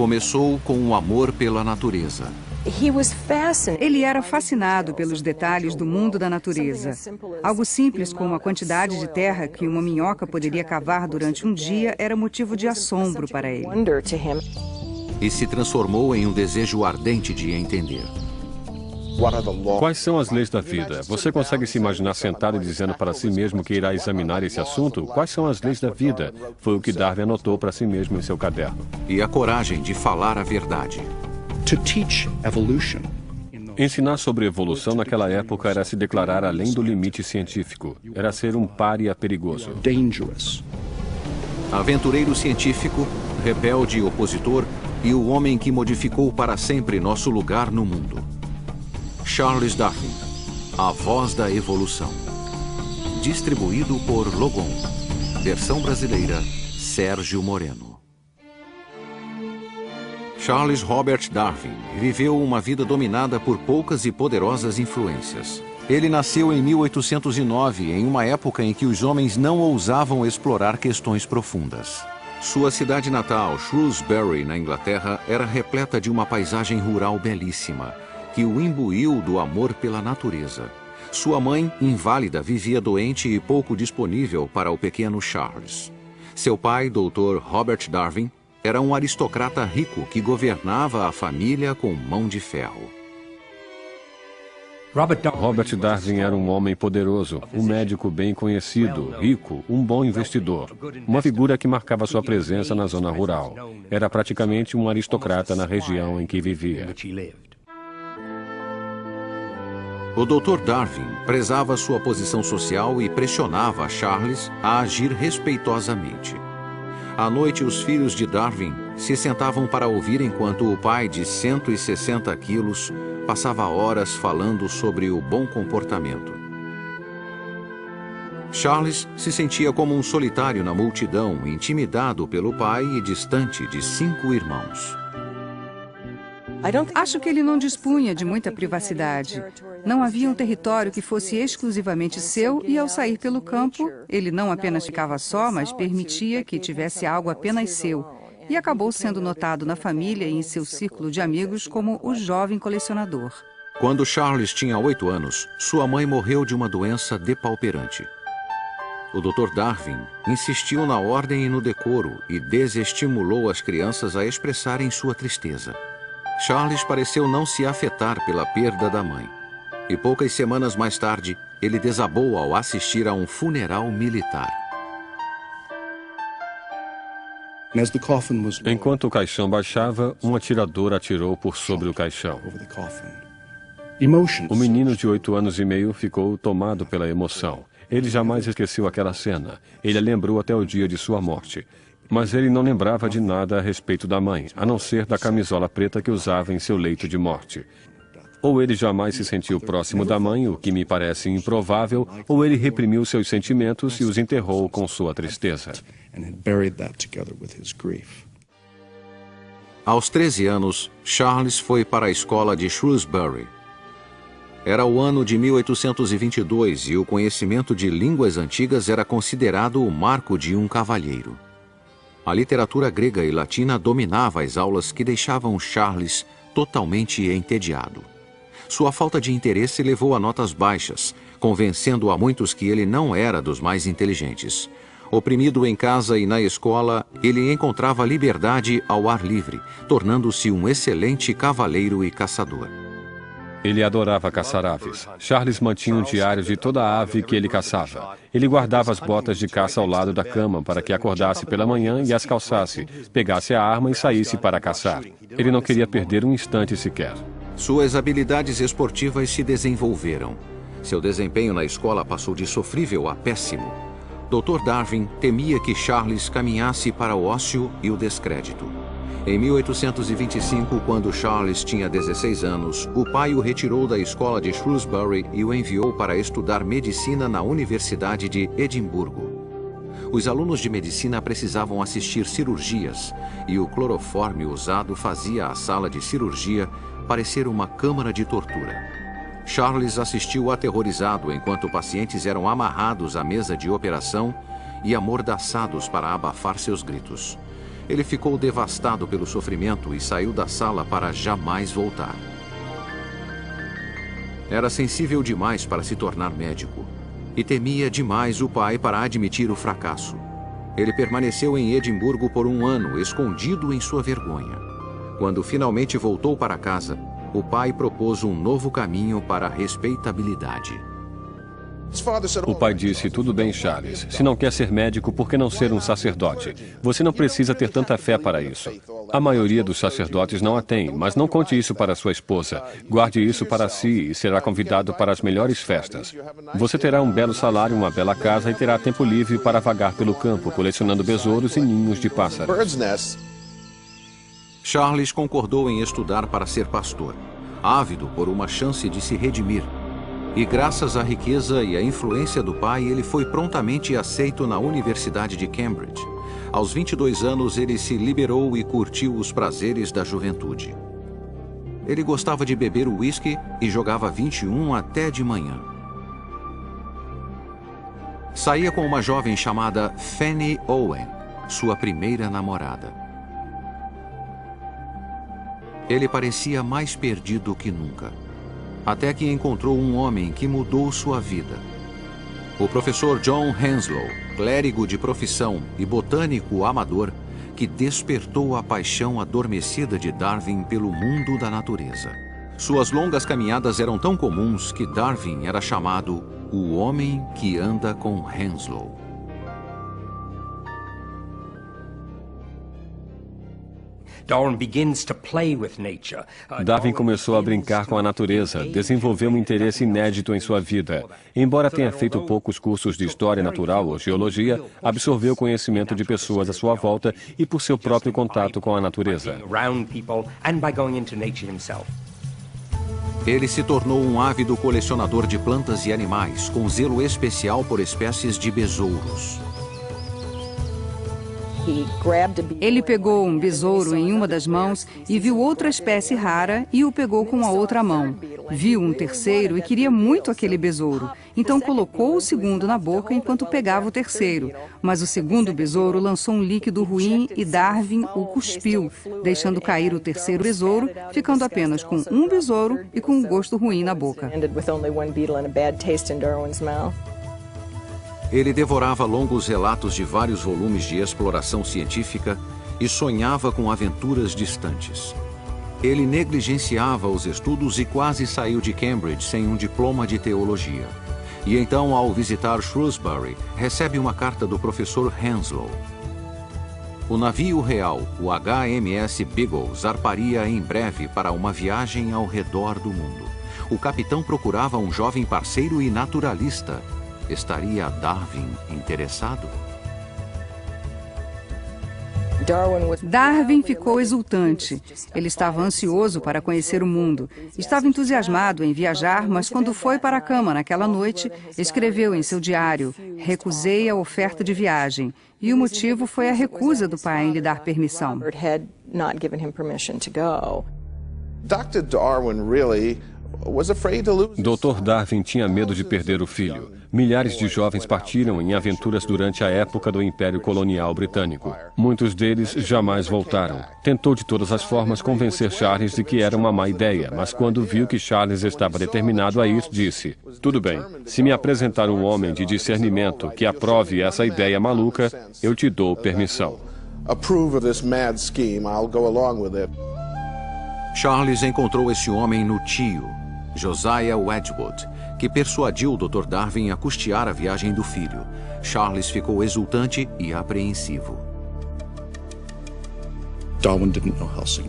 começou com um amor pela natureza. Ele era fascinado pelos detalhes do mundo da natureza. Algo simples como a quantidade de terra que uma minhoca poderia cavar durante um dia era motivo de assombro para ele. E se transformou em um desejo ardente de entender. Quais são as leis da vida? Você consegue se imaginar sentado e dizendo para si mesmo que irá examinar esse assunto? Quais são as leis da vida? Foi o que Darwin anotou para si mesmo em seu caderno. E a coragem de falar a verdade. Ensinar sobre evolução naquela época era se declarar além do limite científico. Era ser um pária perigoso. Aventureiro científico, rebelde e opositor, e o homem que modificou para sempre nosso lugar no mundo. Charles Darwin, a voz da evolução. Distribuído por Logon. Versão brasileira, Sérgio Moreno. Charles Robert Darwin viveu uma vida dominada por poucas e poderosas influências. Ele nasceu em 1809, em uma época em que os homens não ousavam explorar questões profundas. Sua cidade natal, Shrewsbury, na Inglaterra, era repleta de uma paisagem rural belíssima, que o imbuiu do amor pela natureza. Sua mãe, inválida, vivia doente e pouco disponível para o pequeno Charles. Seu pai, Dr. Robert Darwin, era um aristocrata rico que governava a família com mão de ferro. Robert Darwin era um homem poderoso, um médico bem conhecido, rico, um bom investidor. Uma figura que marcava sua presença na zona rural. Era praticamente um aristocrata na região em que vivia. O Dr. Darwin prezava sua posição social e pressionava Charles a agir respeitosamente. À noite, os filhos de Darwin se sentavam para ouvir enquanto o pai, de 160 quilos, passava horas falando sobre o bom comportamento. Charles se sentia como um solitário na multidão, intimidado pelo pai e distante de 5 irmãos. Acho que ele não dispunha de muita privacidade. Não havia um território que fosse exclusivamente seu e, ao sair pelo campo, ele não apenas ficava só, mas permitia que tivesse algo apenas seu. E acabou sendo notado na família e em seu círculo de amigos como o jovem colecionador. Quando Charles tinha 8 anos, sua mãe morreu de uma doença depauperante. O Dr. Darwin insistiu na ordem e no decoro e desestimulou as crianças a expressarem sua tristeza. Charles pareceu não se afetar pela perda da mãe. E poucas semanas mais tarde, ele desabou ao assistir a um funeral militar. Enquanto o caixão baixava, um atirador atirou por sobre o caixão. O menino de 8 anos e meio ficou tomado pela emoção. Ele jamais esqueceu aquela cena. Ele a lembrou até o dia de sua morte. Mas ele não lembrava de nada a respeito da mãe, a não ser da camisola preta que usava em seu leito de morte. Ou ele jamais se sentiu próximo da mãe, o que me parece improvável, ou ele reprimiu seus sentimentos e os enterrou com sua tristeza. Aos 13 anos, Charles foi para a escola de Shrewsbury. Era o ano de 1822 e o conhecimento de línguas antigas era considerado o marco de um cavalheiro. A literatura grega e latina dominava as aulas que deixavam Charles totalmente entediado. Sua falta de interesse levou a notas baixas, convencendo a muitos que ele não era dos mais inteligentes. Oprimido em casa e na escola, ele encontrava liberdade ao ar livre, tornando-se um excelente cavaleiro e caçador. Ele adorava caçar aves. Charles mantinha um diário de toda a ave que ele caçava. Ele guardava as botas de caça ao lado da cama para que acordasse pela manhã e as calçasse, pegasse a arma e saísse para caçar. Ele não queria perder um instante sequer. Suas habilidades esportivas se desenvolveram. Seu desempenho na escola passou de sofrível a péssimo. Dr. Darwin temia que Charles caminhasse para o ócio e o descrédito. Em 1825, quando Charles tinha 16 anos, o pai o retirou da escola de Shrewsbury e o enviou para estudar medicina na Universidade de Edimburgo. Os alunos de medicina precisavam assistir cirurgias e o clorofórmio usado fazia a sala de cirurgia parecer uma câmara de tortura. Charles assistiu aterrorizado enquanto pacientes eram amarrados à mesa de operação e amordaçados para abafar seus gritos. Ele ficou devastado pelo sofrimento e saiu da sala para jamais voltar. Era sensível demais para se tornar médico e temia demais o pai para admitir o fracasso. Ele permaneceu em Edimburgo por 1 ano, escondido em sua vergonha. Quando finalmente voltou para casa, o pai propôs um novo caminho para a respeitabilidade. O pai disse, tudo bem, Charles. Se não quer ser médico, por que não ser um sacerdote? Você não precisa ter tanta fé para isso. A maioria dos sacerdotes não a tem, mas não conte isso para sua esposa. Guarde isso para si e será convidado para as melhores festas. Você terá um belo salário, uma bela casa e terá tempo livre para vagar pelo campo, colecionando besouros e ninhos de pássaros. Charles concordou em estudar para ser pastor, ávido por uma chance de se redimir. E graças à riqueza e à influência do pai, ele foi prontamente aceito na Universidade de Cambridge. Aos 22 anos, ele se liberou e curtiu os prazeres da juventude. Ele gostava de beber uísque e jogava 21 até de manhã. Saía com uma jovem chamada Fanny Owen, sua primeira namorada. Ele parecia mais perdido que nunca. Até que encontrou um homem que mudou sua vida. O professor John Henslow, clérigo de profissão e botânico amador, que despertou a paixão adormecida de Darwin pelo mundo da natureza. Suas longas caminhadas eram tão comuns que Darwin era chamado o homem que anda com Henslow. Darwin começou a brincar com a natureza, desenvolveu um interesse inédito em sua vida. Embora tenha feito poucos cursos de história natural ou geologia, absorveu conhecimento de pessoas à sua volta e por seu próprio contato com a natureza. Ele se tornou um ávido colecionador de plantas e animais, com zelo especial por espécies de besouros. Ele pegou um besouro em uma das mãos e viu outra espécie rara e o pegou com a outra mão. Viu um terceiro e queria muito aquele besouro. Então colocou o segundo na boca enquanto pegava o terceiro. Mas o segundo besouro lançou um líquido ruim e Darwin o cuspiu, deixando cair o terceiro besouro, ficando apenas com um besouro e com um gosto ruim na boca. Ele devorava longos relatos de vários volumes de exploração científica e sonhava com aventuras distantes. Ele negligenciava os estudos e quase saiu de Cambridge sem um diploma de teologia. E então, ao visitar Shrewsbury, recebe uma carta do professor Henslow. O navio real, o HMS Beagle, zarparia em breve para uma viagem ao redor do mundo. O capitão procurava um jovem parceiro e naturalista. Estaria Darwin interessado? Darwin ficou exultante. Ele estava ansioso para conhecer o mundo. Estava entusiasmado em viajar, mas quando foi para a cama naquela noite, escreveu em seu diário: "Recusei a oferta de viagem." E o motivo foi a recusa do pai em lhe dar permissão. Dr. Darwin really Dr. Darwin tinha medo de perder o filho. Milhares de jovens partiram em aventuras durante a época do Império Colonial Britânico. Muitos deles jamais voltaram. Tentou de todas as formas convencer Charles de que era uma má ideia, mas quando viu que Charles estava determinado a ir, disse: "Tudo bem, se me apresentar um homem de discernimento que aprove essa ideia maluca, eu te dou permissão." Charles encontrou esse homem no tio, Josiah Wedgwood, que persuadiu o Dr. Darwin a custear a viagem do filho. Charles ficou exultante e apreensivo.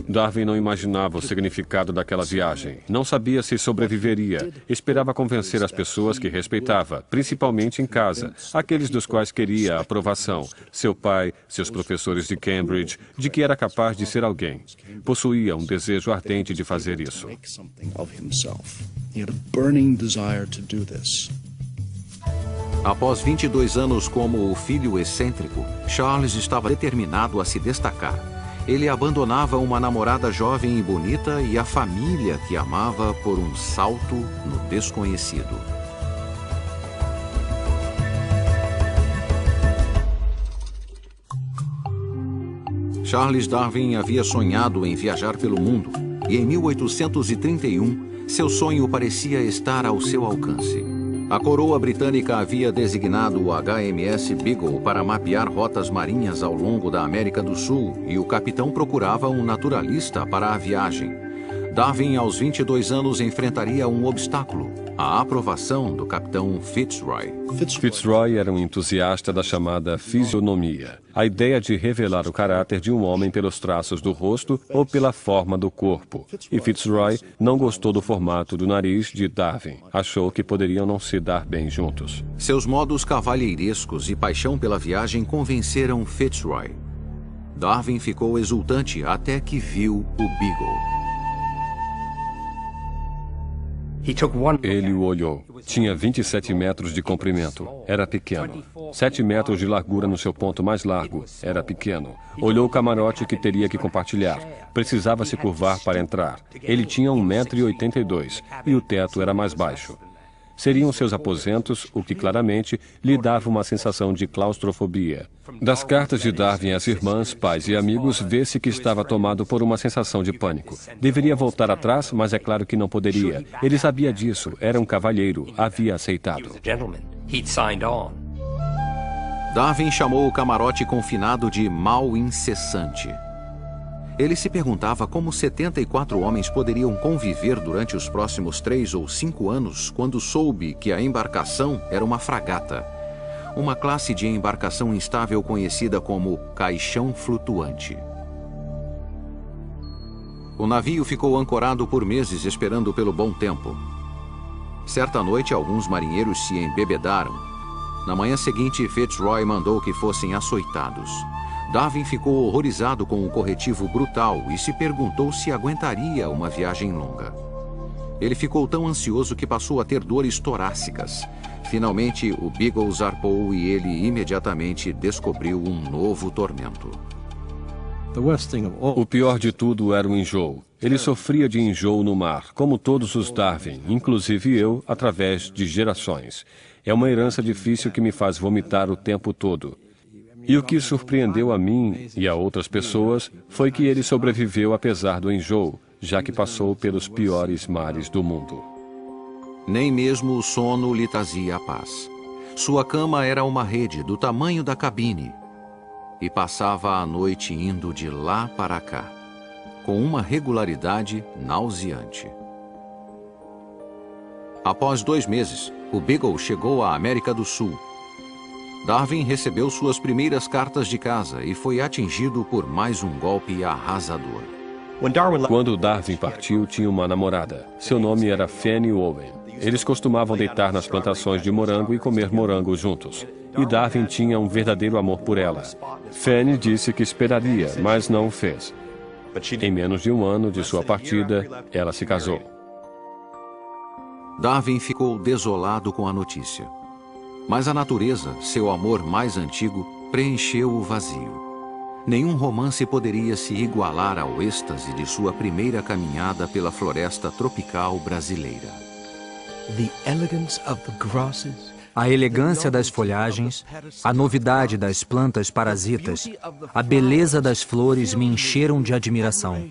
Darwin não imaginava o significado daquela viagem. Não sabia se sobreviveria. Esperava convencer as pessoas que respeitava, principalmente em casa, aqueles dos quais queria a aprovação. Seu pai, seus professores de Cambridge, de que era capaz de ser alguém. Possuía um desejo ardente de fazer isso. Após 22 anos como o filho excêntrico, Charles estava determinado a se destacar. Ele abandonava uma namorada jovem e bonita e a família que amava por um salto no desconhecido. Charles Darwin havia sonhado em viajar pelo mundo e em 1831 seu sonho parecia estar ao seu alcance. A coroa britânica havia designado o HMS Beagle para mapear rotas marinhas ao longo da América do Sul e o capitão procurava um naturalista para a viagem. Darwin, aos 22 anos, enfrentaria um obstáculo: a aprovação do capitão Fitzroy. Fitzroy era um entusiasta da chamada fisionomia, a ideia de revelar o caráter de um homem pelos traços do rosto ou pela forma do corpo. E Fitzroy não gostou do formato do nariz de Darwin. Achou que poderiam não se dar bem juntos. Seus modos cavalheirescos e paixão pela viagem convenceram Fitzroy. Darwin ficou exultante até que viu o Beagle. Ele o olhou. Tinha 27 metros de comprimento. Era pequeno. 7 metros de largura no seu ponto mais largo. Era pequeno. Olhou o camarote que teria que compartilhar. Precisava se curvar para entrar. Ele tinha 1,82 m e o teto era mais baixo. Seriam seus aposentos, o que claramente lhe dava uma sensação de claustrofobia. Das cartas de Darwin às irmãs, pais e amigos, vê-se que estava tomado por uma sensação de pânico. Deveria voltar atrás, mas é claro que não poderia. Ele sabia disso, era um cavalheiro, havia aceitado. Darwin chamou o camarote confinado de mal incessante. Ele se perguntava como 74 homens poderiam conviver durante os próximos 3 ou 5 anos quando soube que a embarcação era uma fragata, uma classe de embarcação instável conhecida como caixão flutuante. O navio ficou ancorado por meses esperando pelo bom tempo. Certa noite, alguns marinheiros se embebedaram. Na manhã seguinte, Fitzroy mandou que fossem açoitados. Darwin ficou horrorizado com o corretivo brutal e se perguntou se aguentaria uma viagem longa. Ele ficou tão ansioso que passou a ter dores torácicas. Finalmente, o Beagle zarpou e ele imediatamente descobriu um novo tormento. O pior de tudo era o enjoo. Ele sofria de enjoo no mar, como todos os Darwin, inclusive eu, através de gerações. É uma herança difícil que me faz vomitar o tempo todo. E o que surpreendeu a mim e a outras pessoas foi que ele sobreviveu apesar do enjoo, já que passou pelos piores mares do mundo. Nem mesmo o sono lhe trazia a paz. Sua cama era uma rede do tamanho da cabine e passava a noite indo de lá para cá, com uma regularidade nauseante. Após 2 meses, o Beagle chegou à América do Sul. Darwin recebeu suas primeiras cartas de casa e foi atingido por mais um golpe arrasador. Quando Darwin partiu, tinha uma namorada. Seu nome era Fanny Owen. Eles costumavam deitar nas plantações de morango e comer morango juntos. E Darwin tinha um verdadeiro amor por ela. Fanny disse que esperaria, mas não o fez. Em menos de 1 ano de sua partida, ela se casou. Darwin ficou desolado com a notícia. Mas a natureza, seu amor mais antigo, preencheu o vazio. Nenhum romance poderia se igualar ao êxtase de sua primeira caminhada pela floresta tropical brasileira. A elegância das folhagens, a novidade das plantas parasitas, a beleza das flores me encheram de admiração.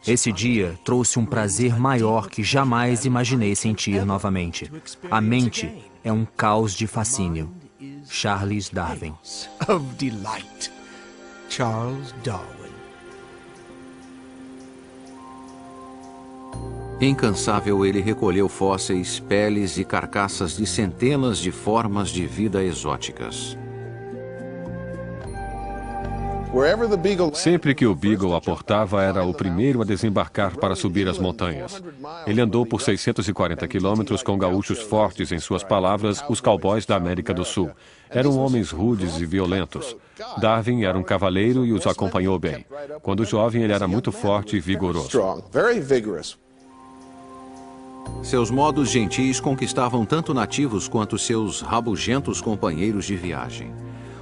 Esse dia trouxe um prazer maior que jamais imaginei sentir novamente. A mente é um caos de fascínio. Charles Darwin. Charles Darwin. Incansável, ele recolheu fósseis, peles e carcaças de centenas de formas de vida exóticas. Sempre que o Beagle aportava, era o primeiro a desembarcar para subir as montanhas. Ele andou por 640 quilômetros com gaúchos fortes, em suas palavras, os cowboys da América do Sul. Eram homens rudes e violentos. Darwin era um cavaleiro e os acompanhou bem. Quando jovem, ele era muito forte e vigoroso. Seus modos gentis conquistavam tanto nativos quanto seus rabugentos companheiros de viagem.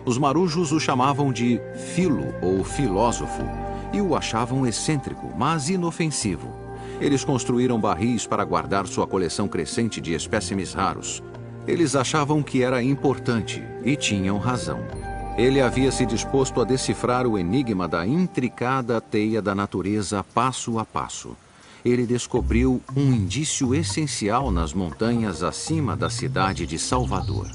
Os marujos o chamavam de filo ou filósofo e o achavam excêntrico, mas inofensivo. Eles construíram barris para guardar sua coleção crescente de espécimes raros. Eles achavam que era importante e tinham razão. Ele havia se disposto a decifrar o enigma da intricada teia da natureza passo a passo. Ele descobriu um indício essencial nas montanhas acima da cidade de Salvador.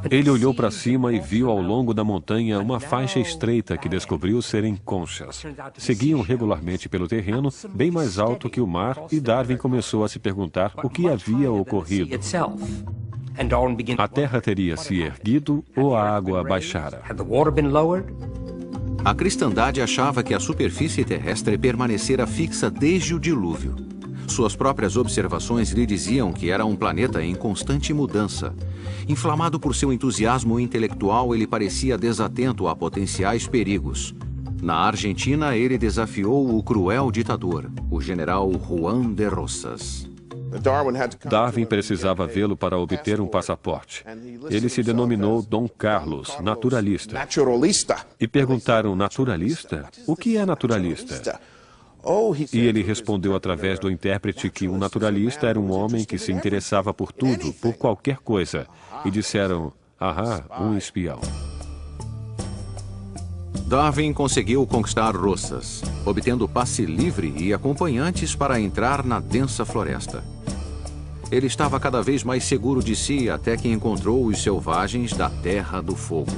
Ele olhou para cima e viu ao longo da montanha uma faixa estreita que descobriu serem conchas. Seguiam regularmente pelo terreno, bem mais alto que o mar, e Darwin começou a se perguntar o que havia ocorrido. A terra teria se erguido ou a água baixara? A cristandade achava que a superfície terrestre permanecera fixa desde o dilúvio. Suas próprias observações lhe diziam que era um planeta em constante mudança. Inflamado por seu entusiasmo intelectual, ele parecia desatento a potenciais perigos. Na Argentina, ele desafiou o cruel ditador, o general Juan de Rosas. Darwin precisava vê-lo para obter um passaporte. Ele se denominou Dom Carlos, naturalista. E perguntaram, naturalista? O que é naturalista? E ele respondeu através do intérprete que um naturalista era um homem que se interessava por tudo, por qualquer coisa. E disseram, um espião. Darwin conseguiu conquistar Rosas, obtendo passe livre e acompanhantes para entrar na densa floresta. Ele estava cada vez mais seguro de si até que encontrou os selvagens da Terra do Fogo.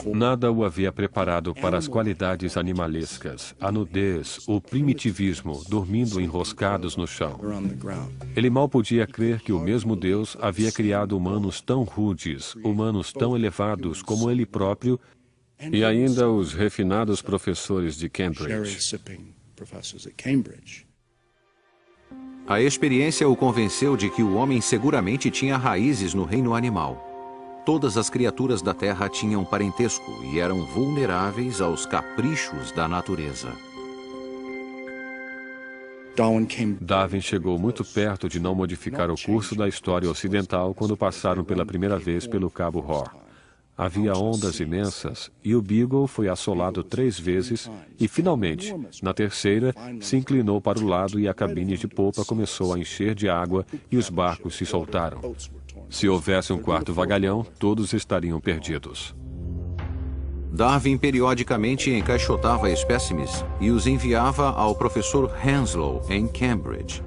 Nada o havia preparado para as qualidades animalescas, a nudez, o primitivismo, dormindo enroscados no chão. Ele mal podia crer que o mesmo Deus havia criado humanos tão rudes, humanos tão elevados como ele próprio, e ainda os refinados professores de Cambridge. A experiência o convenceu de que o homem seguramente tinha raízes no reino animal. Todas as criaturas da Terra tinham parentesco e eram vulneráveis aos caprichos da natureza. Darwin chegou muito perto de não modificar o curso da história ocidental quando passaram pela primeira vez pelo Cabo Horn. Havia ondas imensas e o Beagle foi assolado 3 vezes e, finalmente, na terceira, se inclinou para o lado e a cabine de popa começou a encher de água e os barcos se soltaram. Se houvesse um quarto vagalhão, todos estariam perdidos. Darwin periodicamente encaixotava espécimes e os enviava ao professor Henslow, em Cambridge.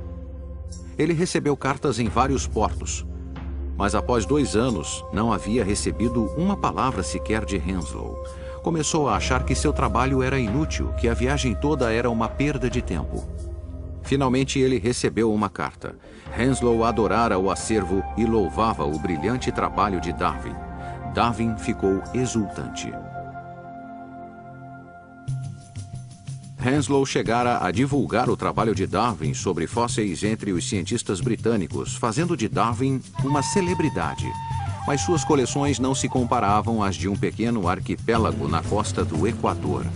Ele recebeu cartas em vários portos, mas após 2 anos não havia recebido uma palavra sequer de Henslow. Começou a achar que seu trabalho era inútil, que a viagem toda era uma perda de tempo. Finalmente ele recebeu uma carta. Henslow adorara o acervo e louvava o brilhante trabalho de Darwin. Darwin ficou exultante. Henslow chegara a divulgar o trabalho de Darwin sobre fósseis entre os cientistas britânicos, fazendo de Darwin uma celebridade. Mas suas coleções não se comparavam às de um pequeno arquipélago na costa do Equador.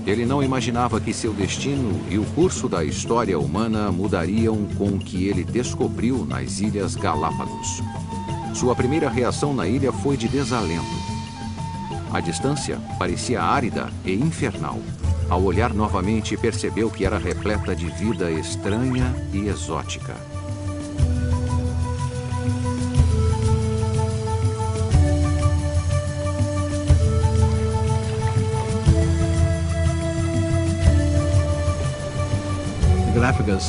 Ele não imaginava que seu destino e o curso da história humana mudariam com o que ele descobriu nas Ilhas Galápagos. Sua primeira reação na ilha foi de desalento. A distância parecia árida e infernal. Ao olhar novamente, percebeu que era repleta de vida estranha e exótica.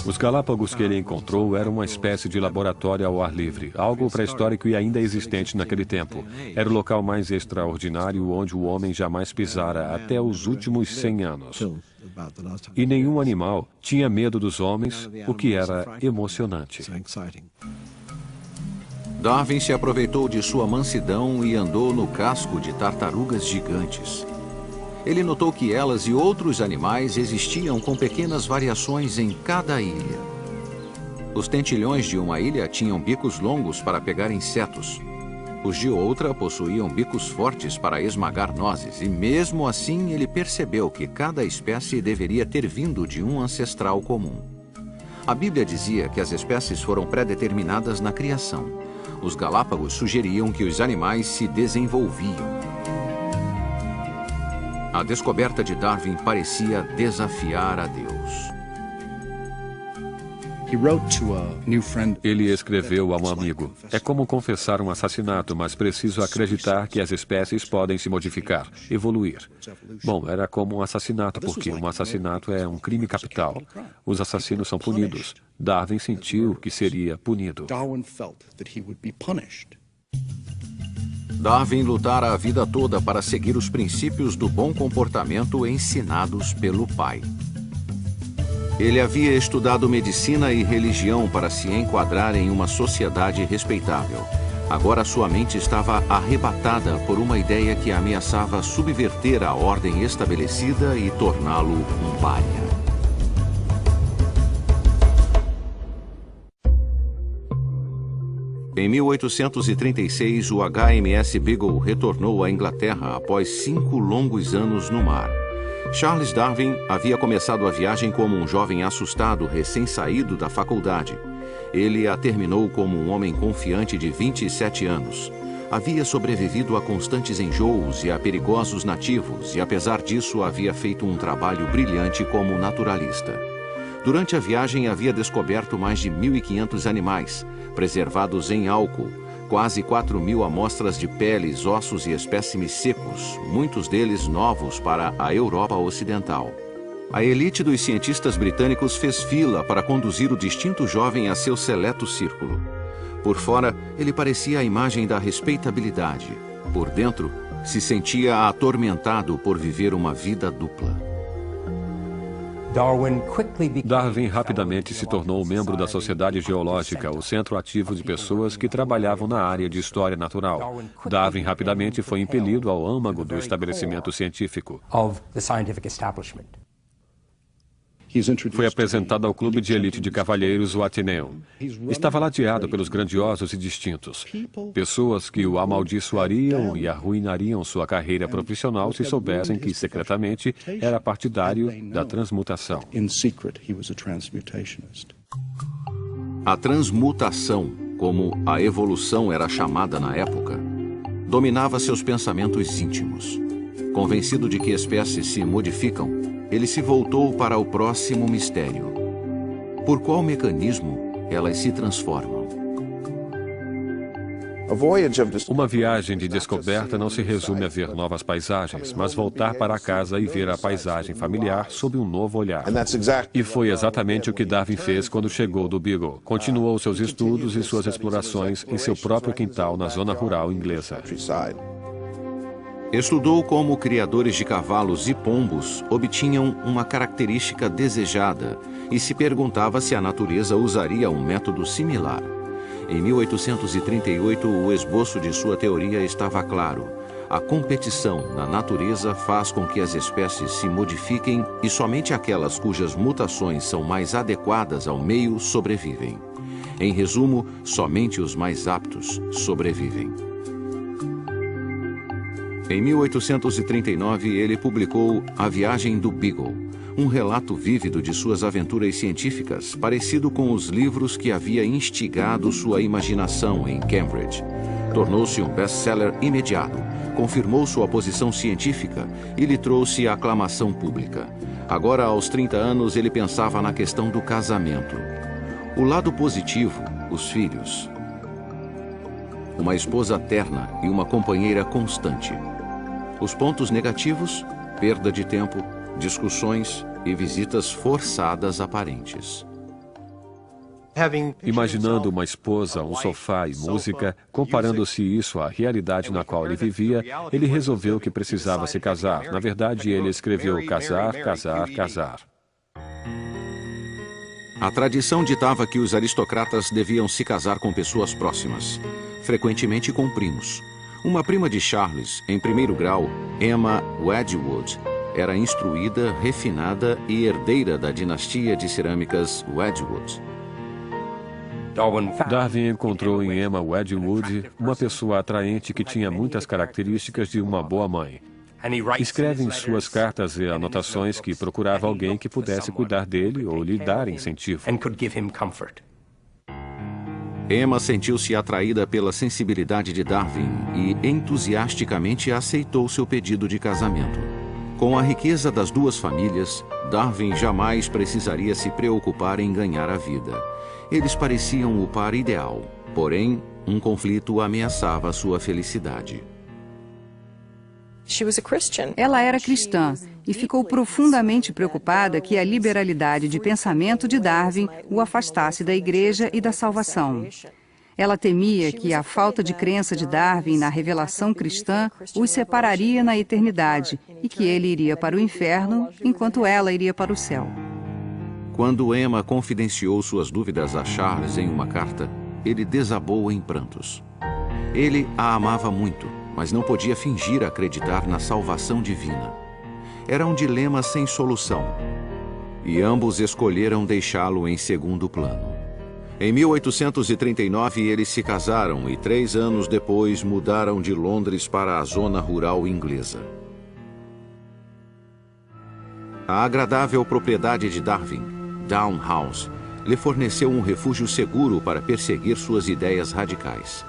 Os Galápagos que ele encontrou eram uma espécie de laboratório ao ar livre, algo pré-histórico e ainda existente naquele tempo. Era o local mais extraordinário onde o homem jamais pisara até os últimos 100 anos. E nenhum animal tinha medo dos homens, o que era emocionante. Darwin se aproveitou de sua mansidão e andou no casco de tartarugas gigantes. Ele notou que elas e outros animais existiam com pequenas variações em cada ilha. Os tentilhões de uma ilha tinham bicos longos para pegar insetos. Os de outra possuíam bicos fortes para esmagar nozes, e mesmo assim ele percebeu que cada espécie deveria ter vindo de um ancestral comum. A Bíblia dizia que as espécies foram pré-determinadas na criação. Os Galápagos sugeriam que os animais se desenvolviam. A descoberta de Darwin parecia desafiar a Deus. Ele escreveu a um amigo: é como confessar um assassinato, mas preciso acreditar que as espécies podem se modificar, evoluir. Bom, era como um assassinato, porque um assassinato é um crime capital. Os assassinos são punidos. Darwin sentiu que seria punido. Darwin lutara a vida toda para seguir os princípios do bom comportamento ensinados pelo pai. Ele havia estudado medicina e religião para se enquadrar em uma sociedade respeitável. Agora sua mente estava arrebatada por uma ideia que ameaçava subverter a ordem estabelecida e torná-lo um pária. Em 1836, o HMS Beagle retornou à Inglaterra após 5 longos anos no mar. Charles Darwin havia começado a viagem como um jovem assustado recém-saído da faculdade. Ele a terminou como um homem confiante de 27 anos. Havia sobrevivido a constantes enjoos e a perigosos nativos e, apesar disso, havia feito um trabalho brilhante como naturalista. Durante a viagem, havia descoberto mais de 1.500 animais, preservados em álcool, quase 4.000 amostras de peles, ossos e espécimes secos, muitos deles novos para a Europa Ocidental. A elite dos cientistas britânicos fez fila para conduzir o distinto jovem a seu seleto círculo. Por fora, ele parecia a imagem da respeitabilidade. Por dentro, se sentia atormentado por viver uma vida dupla. Darwin rapidamente se tornou membro da Sociedade Geológica, o centro ativo de pessoas que trabalhavam na área de história natural. Darwin rapidamente foi impelido ao âmago do estabelecimento científico. Foi apresentado ao clube de elite de cavalheiros, o Athenaeum. Estava ladeado pelos grandiosos e distintos. Pessoas que o amaldiçoariam e arruinariam sua carreira profissional se soubessem que, secretamente, era partidário da transmutação. A transmutação, como a evolução era chamada na época, dominava seus pensamentos íntimos. Convencido de que espécies se modificam, ele se voltou para o próximo mistério. Por qual mecanismo elas se transformam? Uma viagem de descoberta não se resume a ver novas paisagens, mas voltar para casa e ver a paisagem familiar sob um novo olhar. E foi exatamente o que Darwin fez quando chegou do Beagle. Continuou seus estudos e suas explorações em seu próprio quintal na zona rural inglesa. Estudou como criadores de cavalos e pombos obtinham uma característica desejada e se perguntava se a natureza usaria um método similar. Em 1838, o esboço de sua teoria estava claro. A competição na natureza faz com que as espécies se modifiquem e somente aquelas cujas mutações são mais adequadas ao meio sobrevivem. Em resumo, somente os mais aptos sobrevivem. Em 1839, ele publicou A Viagem do Beagle, um relato vívido de suas aventuras científicas, parecido com os livros que havia instigado sua imaginação em Cambridge. Tornou-se um best-seller imediato, confirmou sua posição científica e lhe trouxe a aclamação pública. Agora, aos 30 anos, ele pensava na questão do casamento. O lado positivo, os filhos. Uma esposa terna e uma companheira constante. Os pontos negativos, perda de tempo, discussões e visitas forçadas aparentes. Imaginando uma esposa, um sofá e música, comparando-se isso à realidade na qual ele vivia, ele resolveu que precisava se casar. Na verdade, ele escreveu casar, casar, casar. A tradição ditava que os aristocratas deviam se casar com pessoas próximas, frequentemente com primos. Uma prima de Charles, em primeiro grau, Emma Wedgwood, era instruída, refinada e herdeira da dinastia de cerâmicas Wedgwood. Darwin encontrou em Emma Wedgwood uma pessoa atraente que tinha muitas características de uma boa mãe. Escreve em suas cartas e anotações que procurava alguém que pudesse cuidar dele ou lhe dar incentivo. Emma sentiu-se atraída pela sensibilidade de Darwin e entusiasticamente aceitou seu pedido de casamento. Com a riqueza das duas famílias, Darwin jamais precisaria se preocupar em ganhar a vida. Eles pareciam o par ideal, porém, um conflito ameaçava sua felicidade. Ela era cristã e ficou profundamente preocupada que a liberalidade de pensamento de Darwin o afastasse da igreja e da salvação. Ela temia que a falta de crença de Darwin na revelação cristã os separaria na eternidade e que ele iria para o inferno enquanto ela iria para o céu. Quando Emma confidenciou suas dúvidas a Charles em uma carta, ele desabou em prantos. Ele a amava muito, mas não podia fingir acreditar na salvação divina. Era um dilema sem solução. E ambos escolheram deixá-lo em segundo plano. Em 1839, eles se casaram e 3 anos depois mudaram de Londres para a zona rural inglesa. A agradável propriedade de Darwin, Down House, lhe forneceu um refúgio seguro para perseguir suas ideias radicais.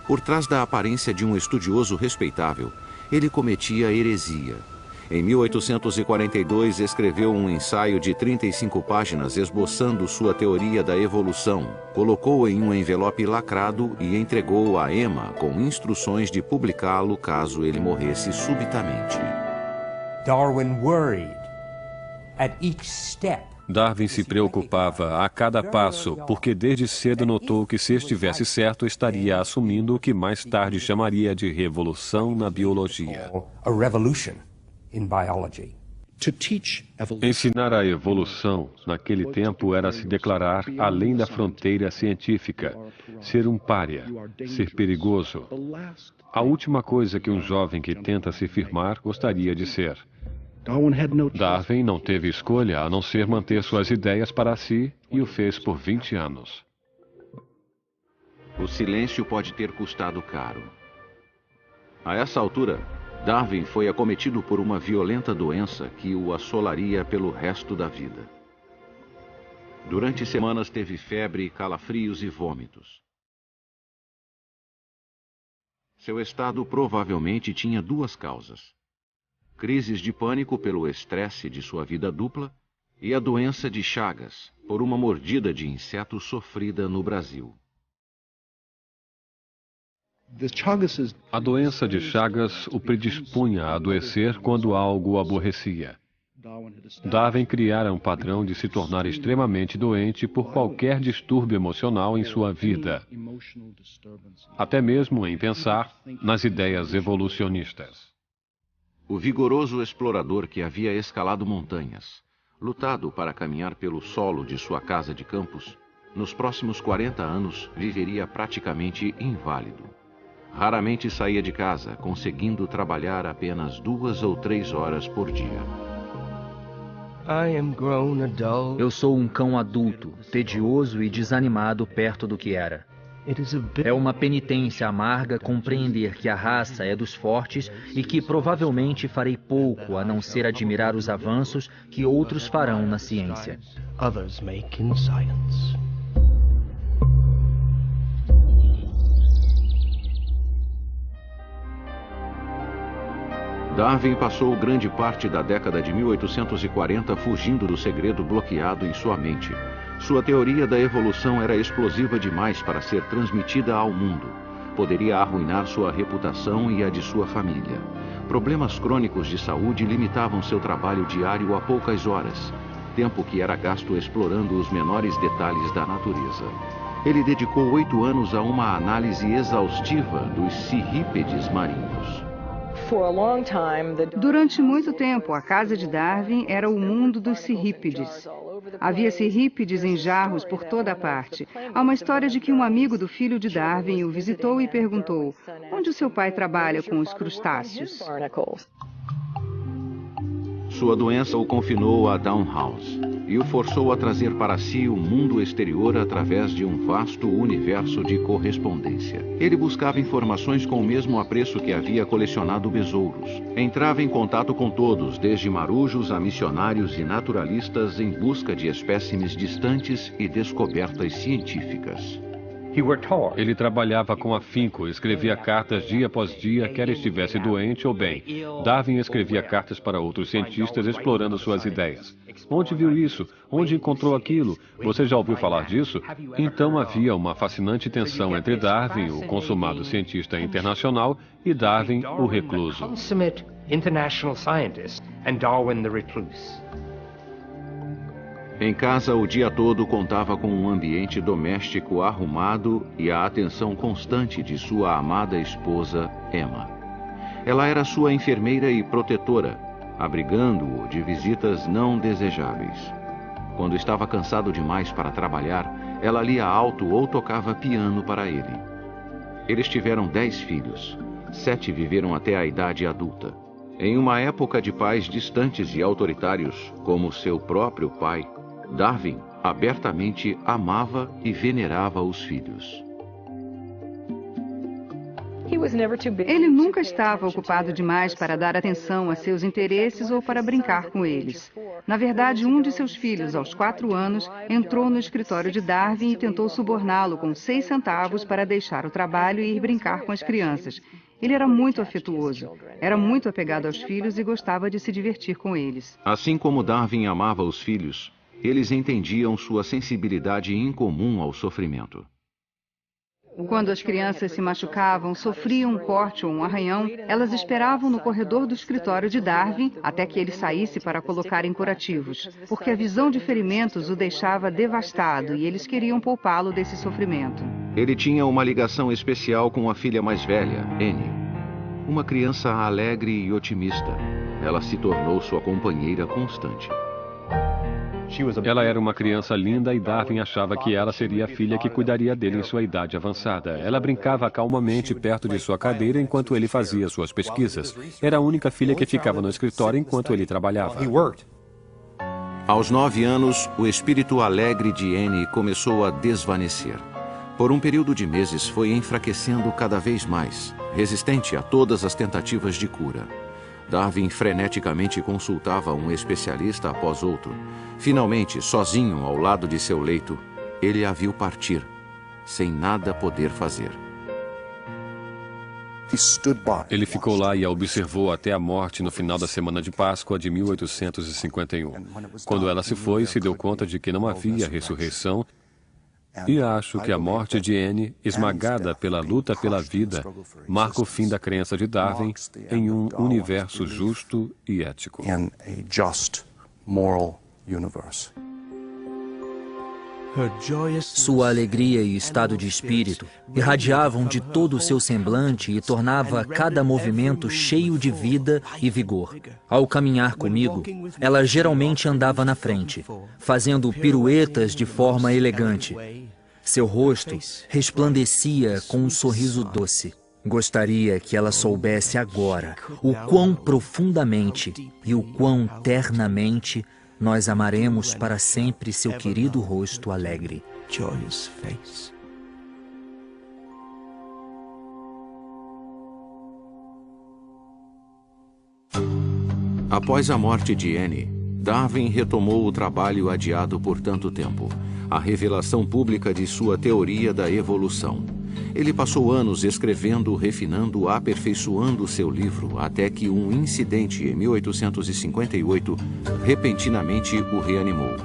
Por trás da aparência de um estudioso respeitável, ele cometia heresia. Em 1842, escreveu um ensaio de 35 páginas esboçando sua teoria da evolução, colocou-o em um envelope lacrado e entregou-o a Emma com instruções de publicá-lo caso ele morresse subitamente. Darwin se preocupava a cada passo, porque desde cedo notou que se estivesse certo, estaria assumindo o que mais tarde chamaria de revolução na biologia. Ensinar a evolução, naquele tempo, era se declarar além da fronteira científica, ser um pária, ser perigoso. A última coisa que um jovem que tenta se firmar gostaria de ser. Darwin não teve escolha a não ser manter suas ideias para si e o fez por 20 anos. O silêncio pode ter custado caro. A essa altura, Darwin foi acometido por uma violenta doença que o assolaria pelo resto da vida. Durante semanas teve febre, calafrios e vômitos. Seu estado provavelmente tinha 2 causas: crises de pânico pelo estresse de sua vida dupla e a doença de Chagas, por uma mordida de inseto sofrida no Brasil. A doença de Chagas o predispunha a adoecer quando algo o aborrecia. Darwin criara um padrão de se tornar extremamente doente por qualquer distúrbio emocional em sua vida, até mesmo em pensar nas ideias evolucionistas. O vigoroso explorador que havia escalado montanhas, lutado para caminhar pelo solo de sua casa de campos, nos próximos 40 anos viveria praticamente inválido. Raramente saía de casa, conseguindo trabalhar apenas 2 ou 3 horas por dia. Eu sou um cão adulto, tedioso e desanimado perto do que era. É uma penitência amarga compreender que a raça é dos fortes e que provavelmente farei pouco a não ser admirar os avanços que outros farão na ciência. Darwin passou grande parte da década de 1840 fugindo do segredo bloqueado em sua mente. Sua teoria da evolução era explosiva demais para ser transmitida ao mundo. Poderia arruinar sua reputação e a de sua família. Problemas crônicos de saúde limitavam seu trabalho diário a poucas horas, tempo que era gasto explorando os menores detalhes da natureza. Ele dedicou 8 anos a uma análise exaustiva dos cirrípedes marinhos. Durante muito tempo, a casa de Darwin era o mundo dos cirrípedes. Havia cirrípedes em jarros por toda a parte. Há uma história de que um amigo do filho de Darwin o visitou e perguntou: onde o seu pai trabalha com os crustáceos? Sua doença o confinou a Down House e o forçou a trazer para si o mundo exterior através de um vasto universo de correspondência. Ele buscava informações com o mesmo apreço que havia colecionado besouros. Entrava em contato com todos, desde marujos a missionários e naturalistas, em busca de espécimes distantes e descobertas científicas. Ele trabalhava com afinco, escrevia cartas dia após dia, quer estivesse doente ou bem. Darwin escrevia cartas para outros cientistas explorando suas ideias. Onde viu isso? Onde encontrou aquilo? Você já ouviu falar disso? Então havia uma fascinante tensão entre Darwin, o consumado cientista internacional, e Darwin, o recluso. Em casa, o dia todo contava com um ambiente doméstico arrumado e a atenção constante de sua amada esposa, Emma. Ela era sua enfermeira e protetora, abrigando-o de visitas não desejáveis. Quando estava cansado demais para trabalhar, ela lia alto ou tocava piano para ele. Eles tiveram 10 filhos. 7 viveram até a idade adulta. Em uma época de pais distantes e autoritários, como seu próprio pai, Darwin abertamente amava e venerava os filhos. Ele nunca estava ocupado demais para dar atenção a seus interesses ou para brincar com eles. Na verdade, um de seus filhos, aos 4 anos, entrou no escritório de Darwin e tentou suborná-lo com 6 centavos para deixar o trabalho e ir brincar com as crianças. Ele era muito afetuoso, era muito apegado aos filhos e gostava de se divertir com eles. Assim como Darwin amava os filhos, eles entendiam sua sensibilidade incomum ao sofrimento. Quando as crianças se machucavam, sofriam um corte ou um arranhão, elas esperavam no corredor do escritório de Darwin até que ele saísse para colocarem curativos, porque a visão de ferimentos o deixava devastado e eles queriam poupá-lo desse sofrimento. Ele tinha uma ligação especial com a filha mais velha, Annie. Uma criança alegre e otimista. Ela se tornou sua companheira constante. Ela era uma criança linda e Darwin achava que ela seria a filha que cuidaria dele em sua idade avançada. Ela brincava calmamente perto de sua cadeira enquanto ele fazia suas pesquisas. Era a única filha que ficava no escritório enquanto ele trabalhava. Aos 9 anos, o espírito alegre de Annie começou a desvanecer. Por um período de meses foi enfraquecendo cada vez mais, resistente a todas as tentativas de cura. Darwin freneticamente consultava um especialista após outro. Finalmente, sozinho ao lado de seu leito, ele a viu partir, sem nada poder fazer. Ele ficou lá e a observou até a morte no final da semana de Páscoa de 1851. Quando ela se foi, se deu conta de que não havia ressurreição. E acho que a morte de Annie, esmagada pela luta pela vida, marca o fim da crença de Darwin em um universo justo e ético. Sua alegria e estado de espírito irradiavam de todo o seu semblante e tornava cada movimento cheio de vida e vigor. Ao caminhar comigo, ela geralmente andava na frente, fazendo piruetas de forma elegante. Seu rosto resplandecia com um sorriso doce. Gostaria que ela soubesse agora o quão profundamente e o quão ternamente nós amaremos para sempre seu querido rosto alegre. Após a morte de Annie, Darwin retomou o trabalho adiado por tanto tempo, a revelação pública de sua teoria da evolução. Ele passou anos escrevendo, refinando, aperfeiçoando seu livro, até que um incidente em 1858 repentinamente o reanimou.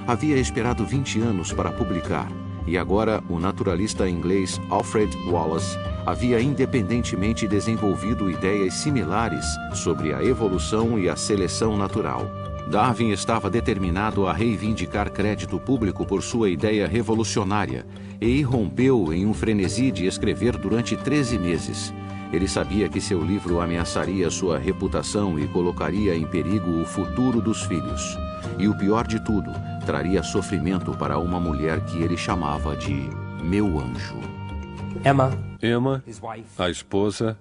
Havia esperado 20 anos para publicar, e agora o naturalista inglês Alfred Wallace havia independentemente desenvolvido ideias similares sobre a evolução e a seleção natural. Darwin estava determinado a reivindicar crédito público por sua ideia revolucionária e irrompeu em um frenesi de escrever durante 13 meses. Ele sabia que seu livro ameaçaria sua reputação e colocaria em perigo o futuro dos filhos. E o pior de tudo, traria sofrimento para uma mulher que ele chamava de meu anjo. Emma, a esposa,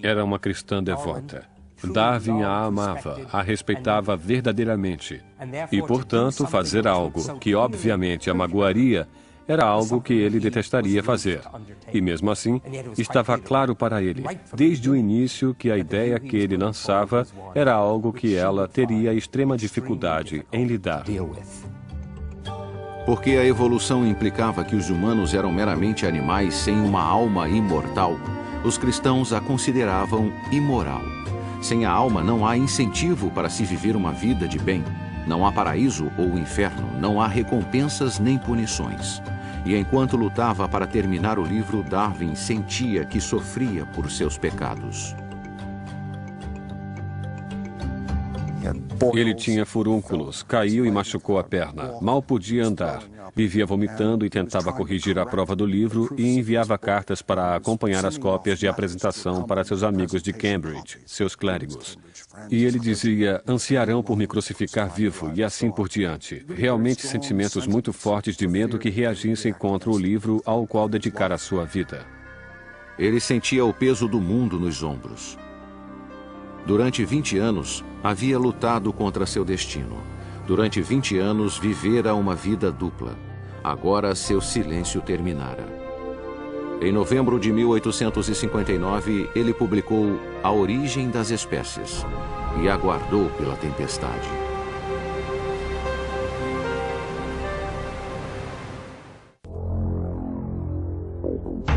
era uma cristã devota. Darwin a amava, a respeitava verdadeiramente. E, portanto, fazer algo que obviamente a magoaria era algo que ele detestaria fazer. E mesmo assim, estava claro para ele, desde o início, que a ideia que ele lançava era algo que ela teria extrema dificuldade em lidar. Porque a evolução implicava que os humanos eram meramente animais sem uma alma imortal, os cristãos a consideravam imoral. Sem a alma não há incentivo para se viver uma vida de bem. Não há paraíso ou inferno, não há recompensas nem punições. E enquanto lutava para terminar o livro, Darwin sentia que sofria por seus pecados. Ele tinha furúnculos, caiu e machucou a perna. Mal podia andar. Vivia vomitando e tentava corrigir a prova do livro e enviava cartas para acompanhar as cópias de apresentação para seus amigos de Cambridge, seus clérigos. E ele dizia, ansiarão por me crucificar vivo e assim por diante. Realmente sentimentos muito fortes de medo que reagissem contra o livro ao qual dedicara sua vida. Ele sentia o peso do mundo nos ombros. Durante 20 anos, havia lutado contra seu destino. Durante 20 anos, vivera uma vida dupla. Agora, seu silêncio terminara. Em novembro de 1859, ele publicou A Origem das Espécies e aguardou pela tempestade.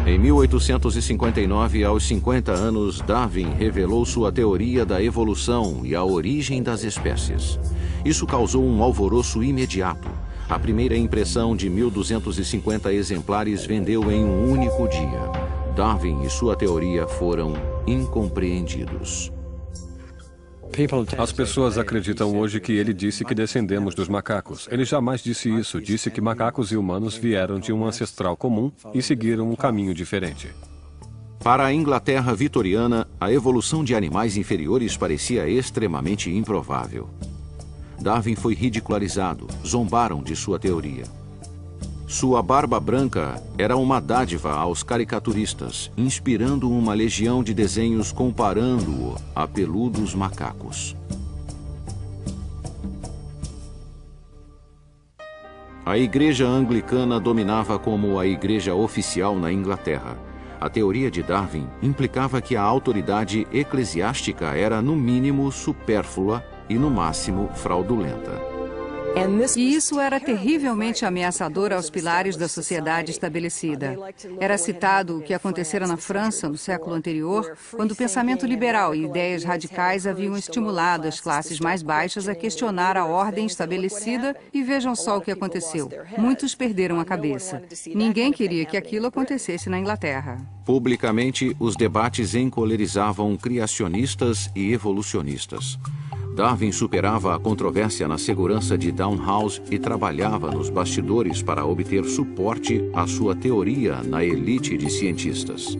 Em 1859, aos 50 anos, Darwin revelou sua teoria da evolução e a origem das espécies. Isso causou um alvoroço imediato. A primeira impressão de 1.250 exemplares vendeu em um único dia. Darwin e sua teoria foram incompreendidos. As pessoas acreditam hoje que ele disse que descendemos dos macacos. Ele jamais disse isso. Disse que macacos e humanos vieram de um ancestral comum e seguiram um caminho diferente. Para a Inglaterra vitoriana, a evolução de animais inferiores parecia extremamente improvável. Darwin foi ridicularizado, zombaram de sua teoria. Sua barba branca era uma dádiva aos caricaturistas, inspirando uma legião de desenhos comparando-o a peludos macacos. A igreja anglicana dominava como a igreja oficial na Inglaterra. A teoria de Darwin implicava que a autoridade eclesiástica era, no mínimo, supérflua e, no máximo, fraudulenta. E isso era terrivelmente ameaçador aos pilares da sociedade estabelecida. Era citado o que acontecera na França no século anterior, quando o pensamento liberal e ideias radicais haviam estimulado as classes mais baixas a questionar a ordem estabelecida e vejam só o que aconteceu. Muitos perderam a cabeça. Ninguém queria que aquilo acontecesse na Inglaterra. Publicamente, os debates encolerizavam criacionistas e evolucionistas. Darwin superava a controvérsia na segurança de Downhouse e trabalhava nos bastidores para obter suporte à sua teoria na elite de cientistas.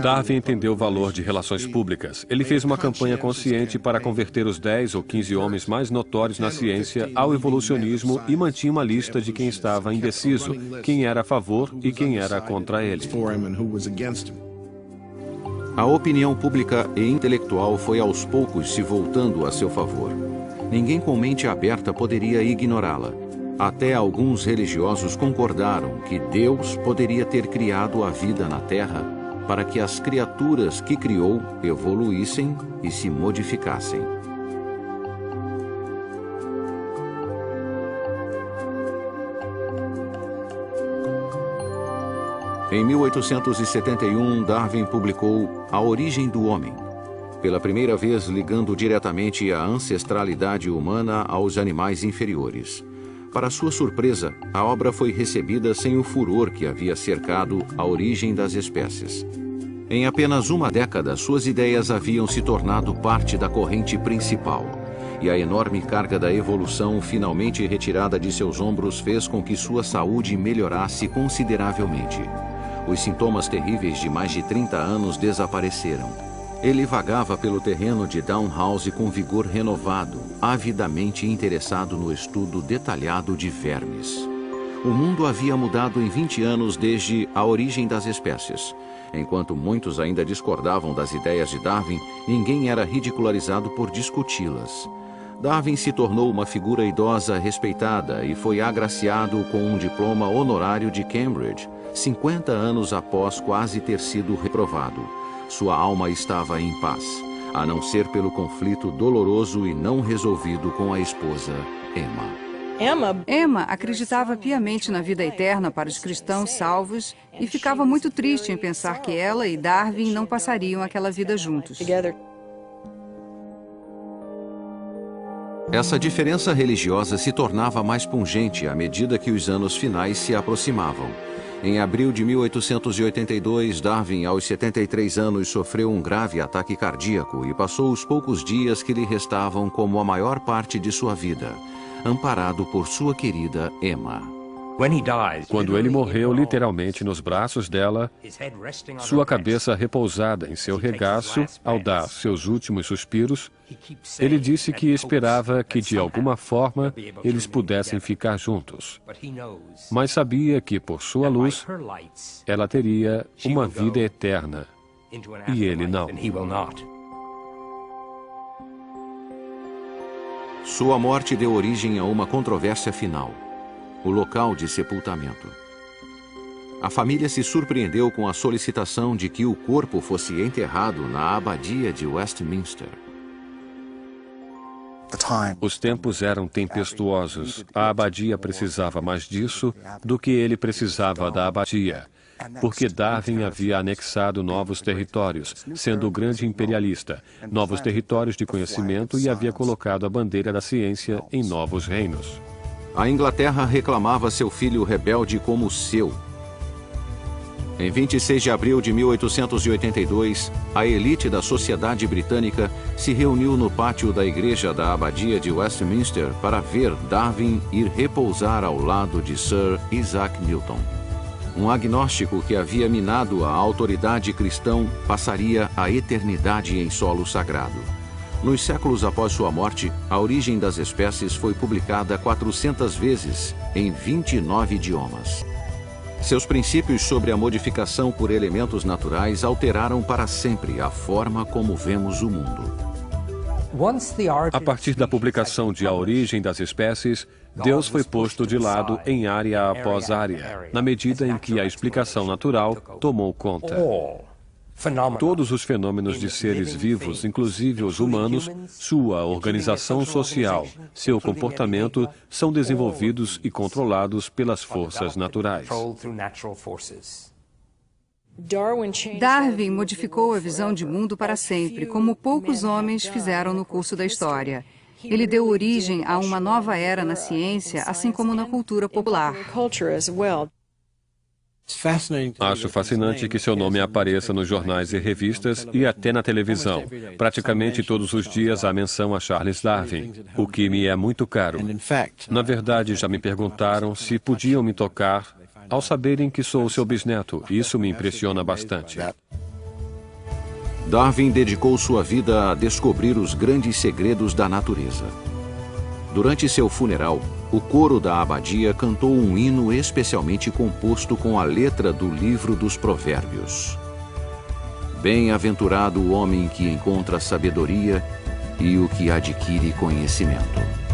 Darwin entendeu o valor de relações públicas. Ele fez uma campanha consciente para converter os 10 ou 15 homens mais notórios na ciência ao evolucionismo e mantinha uma lista de quem estava indeciso, quem era a favor e quem era contra ele. A opinião pública e intelectual foi aos poucos se voltando a seu favor. Ninguém com mente aberta poderia ignorá-la. Até alguns religiosos concordaram que Deus poderia ter criado a vida na Terra para que as criaturas que criou evoluíssem e se modificassem. Em 1871, Darwin publicou A Origem do Homem, pela primeira vez ligando diretamente a ancestralidade humana aos animais inferiores. Para sua surpresa, a obra foi recebida sem o furor que havia cercado a origem das espécies. Em apenas uma década, suas ideias haviam se tornado parte da corrente principal, e a enorme carga da evolução, finalmente retirada de seus ombros, fez com que sua saúde melhorasse consideravelmente. Os sintomas terríveis de mais de 30 anos desapareceram. Ele vagava pelo terreno de Downhouse com vigor renovado, avidamente interessado no estudo detalhado de vermes. O mundo havia mudado em 20 anos desde A Origem das Espécies. Enquanto muitos ainda discordavam das ideias de Darwin, ninguém era ridicularizado por discuti-las. Darwin se tornou uma figura idosa respeitada e foi agraciado com um diploma honorário de Cambridge, 50 anos após quase ter sido reprovado. Sua alma estava em paz. a não ser pelo conflito doloroso e não resolvido com a esposa, Emma. Emma acreditava piamente na vida eterna para os cristãos salvos e ficava muito triste em pensar que ela e Darwin não passariam aquela vida juntos. Essa diferença religiosa se tornava mais pungente à medida que os anos finais se aproximavam. Em abril de 1882, Darwin, aos 73 anos, sofreu um grave ataque cardíaco e passou os poucos dias que lhe restavam como a maior parte de sua vida, amparado por sua querida Emma. Quando ele morreu literalmente nos braços dela, sua cabeça repousada em seu regaço, ao dar seus últimos suspiros, ele disse que esperava que, de alguma forma, eles pudessem ficar juntos. Mas sabia que, por sua luz, ela teria uma vida eterna. E ele não. Sua morte deu origem a uma controvérsia final: o local de sepultamento. A família se surpreendeu com a solicitação de que o corpo fosse enterrado na abadia de Westminster. Os tempos eram tempestuosos. A abadia precisava mais disso do que ele precisava da abadia, porque Darwin havia anexado novos territórios, sendo o grande imperialista, novos territórios de conhecimento, e havia colocado a bandeira da ciência em novos reinos. A Inglaterra reclamava seu filho rebelde como seu. Em 26 de abril de 1882, a elite da sociedade britânica se reuniu no pátio da igreja da abadia de Westminster para ver Darwin ir repousar ao lado de Sir Isaac Newton. Um agnóstico que havia minado a autoridade cristã passaria a eternidade em solo sagrado. Nos séculos após sua morte, A Origem das Espécies foi publicada 400 vezes, em 29 idiomas. Seus princípios sobre a modificação por elementos naturais alteraram para sempre a forma como vemos o mundo. A partir da publicação de A Origem das Espécies, Deus foi posto de lado em área após área, na medida em que a explicação natural tomou conta. Todos os fenômenos de seres vivos, inclusive os humanos, sua organização social, seu comportamento, são desenvolvidos e controlados pelas forças naturais. Darwin modificou a visão de mundo para sempre, como poucos homens fizeram no curso da história. Ele deu origem a uma nova era na ciência, assim como na cultura popular. Acho fascinante que seu nome apareça nos jornais e revistas e até na televisão. Praticamente todos os dias há menção a Charles Darwin, o que me é muito caro. Na verdade, já me perguntaram se podiam me tocar ao saberem que sou seu bisneto. Isso me impressiona bastante. Darwin dedicou sua vida a descobrir os grandes segredos da natureza. Durante seu funeral, o coro da abadia cantou um hino especialmente composto com a letra do livro dos Provérbios. Bem-aventurado o homem que encontra sabedoria e o que adquire conhecimento.